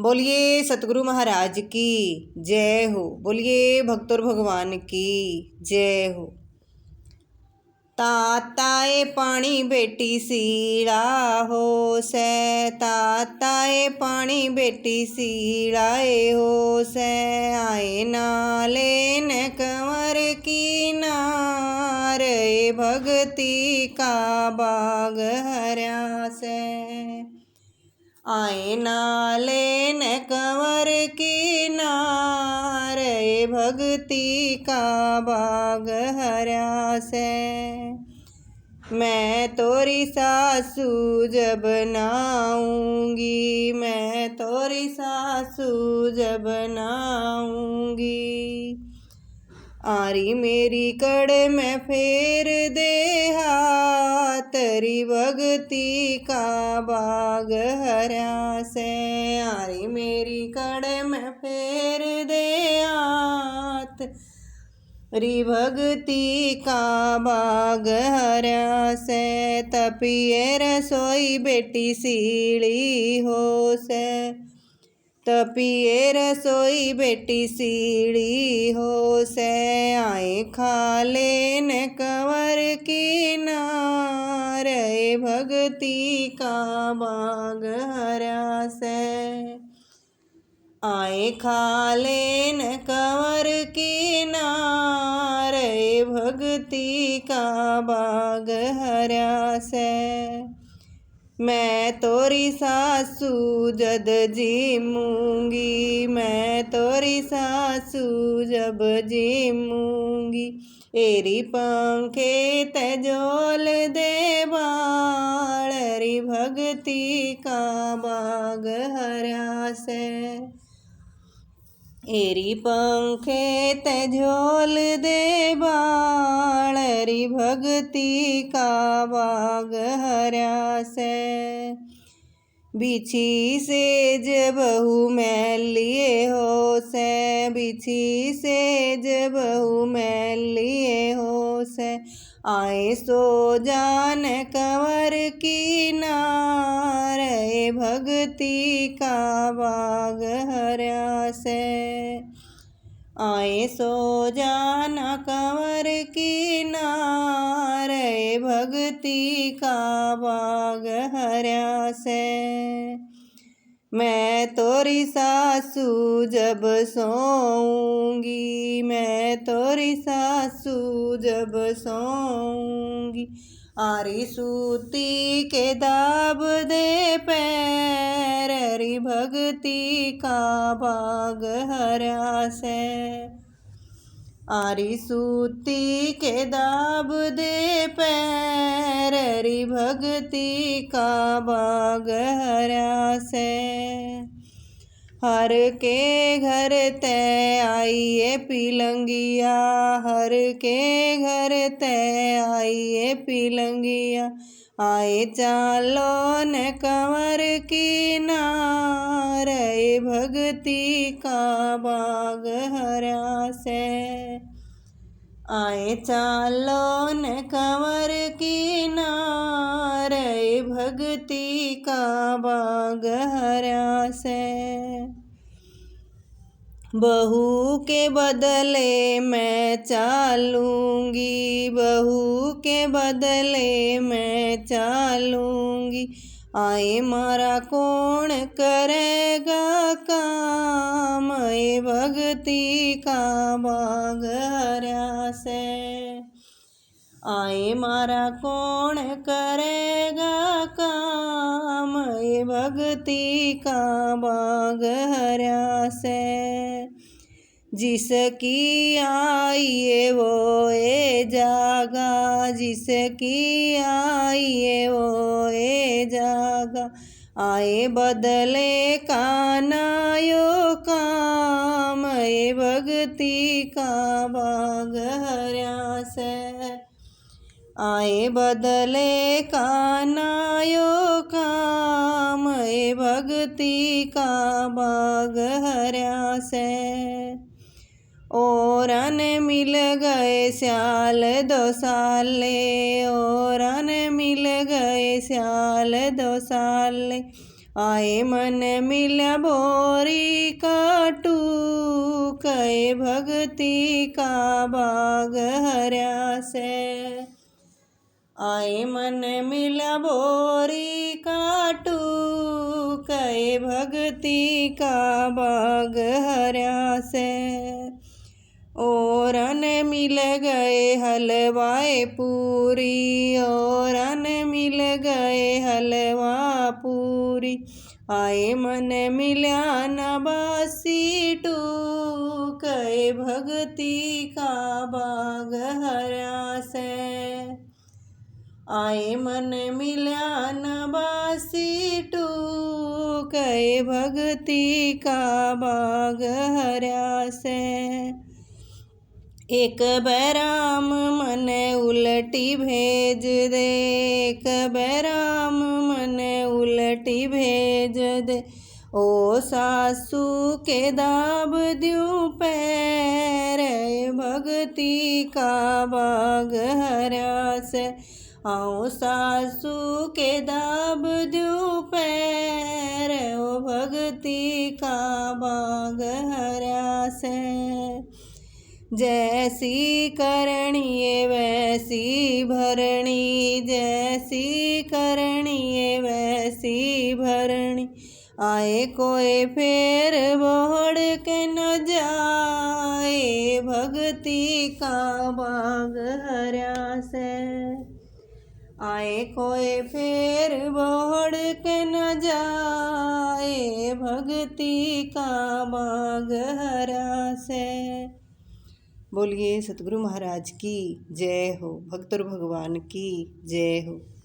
बोलिए सतगुरु महाराज की जय हो। बोलिए भक्तों भगवान की जय हो। ताताए पानी बेटी सीड़ा हो से, ताताए पानी बेटी सीड़ाए हो से, आए नाले न कंवर की नार, भक्ति का बाग हरा से। आए नाले न कंवर की नार, भक्ति का बाग हरा से। मैं तोरी सासू जब नाऊंगी, मैं तोरी सासू जब नाऊंगी, आरी मेरी कड़ में फेर दे हाथ, तेरी भक्ति का बाग हरा से। आरी मेरी कड़ में फेर दे हाथ, री भक्ति का बाग हरा से। तपिए रसोई बेटी सीढ़ी हो से, तपिए रसोई बेटी सीढ़ी हो से, आए खाले न कंवर की नार, भक्ति का बाग हरा से। आए खाले न कंवर की नार, भक्ति का बाग हरा से। मैं तोरी सासू जद जीमूंगी, मैं तोरी सासू जब जीमूंगी, एरी पंखे तजोल दे बाल, री भक्ति का बाग हरा से। एरी पंखे तझोल दे बाल, री भक्ति का बाग हरा से। बिछी सेज बहु मैलिए हो से, बिछी सेज बहु मैलिए हो से, आए सो जान कंवर की नार, भक्ति का बाग हरा से। आए सो जान कंवर की नार, भक्ति का बाग हरा से। मैं तोरी सासू जब सोऊंगी, मैं तोरी सासू जब सोऊंगी, आरी सूती के दाब दे पैर, री भक्ति का बाग हरा से। आरी सूती के दाब दे पैर, री भक्ति का बाग हरा से। हर के घर ते आइए पिलंगिया, हर के घर ते आइए पिलंगिया, आए चालो न कंवर की नार, भक्ति का बाग हरा से। आए चालो न कंवर की नार, भक्ति का बाग हरा से। बहू के बदले मैं चालूंगी, बहू के बदले मैं चालूंगी, आए मारा कौन करेगा काम, भक्ति का बाग हरा से। आए मारा कौन करेगा काम, भक्ति का बाग हरा से। जिसकी आइए वो ए जागा, जिसकी आइए वो ए जागा, आए बदले का नायो काम, भक्ति का बाग हरा से। आए बदले का नायो काम, भक्ति का बाग हरा से। औरन मिल गए स्याल दो साले, औरन मिल गए स्याल दो साले, आए मन मिला भोरी काटू, कहे भक्ति का बाग हरा से। आए मन मिला भोरी काटू, कहे भक्ति का बाग हरा से। और अन मिल गए हलवाए पूरी, और अन मिल गए हलवा पूरी। आए मन मिला नबासी टू, कहे भक्ति का बाग हरा से। आए मन मिला नबासी टू, कहे भक्ति का बाग हरा से। एक बैराम मन उलटी भेज दे, एक बैराम मन उलटी भेज दे। ओ सासू के दाब द्यूं पैर, भक्ति का बाग हरा से। आओ सासू के दाब द्यूं पैर, ओ भक्ति का बाग हरा से। जैसी करणी वैसी भरणी, जैसी करणी वैसी भरणी। आए कोई फेर बोड़ के न जाए, भक्ति का बाग हरा से। आए कोई फेर बोड़ के न जाए, भक्ति का बाग हरा से। बोलिए सतगुरु महाराज की जय हो, भक्त और भगवान की जय हो।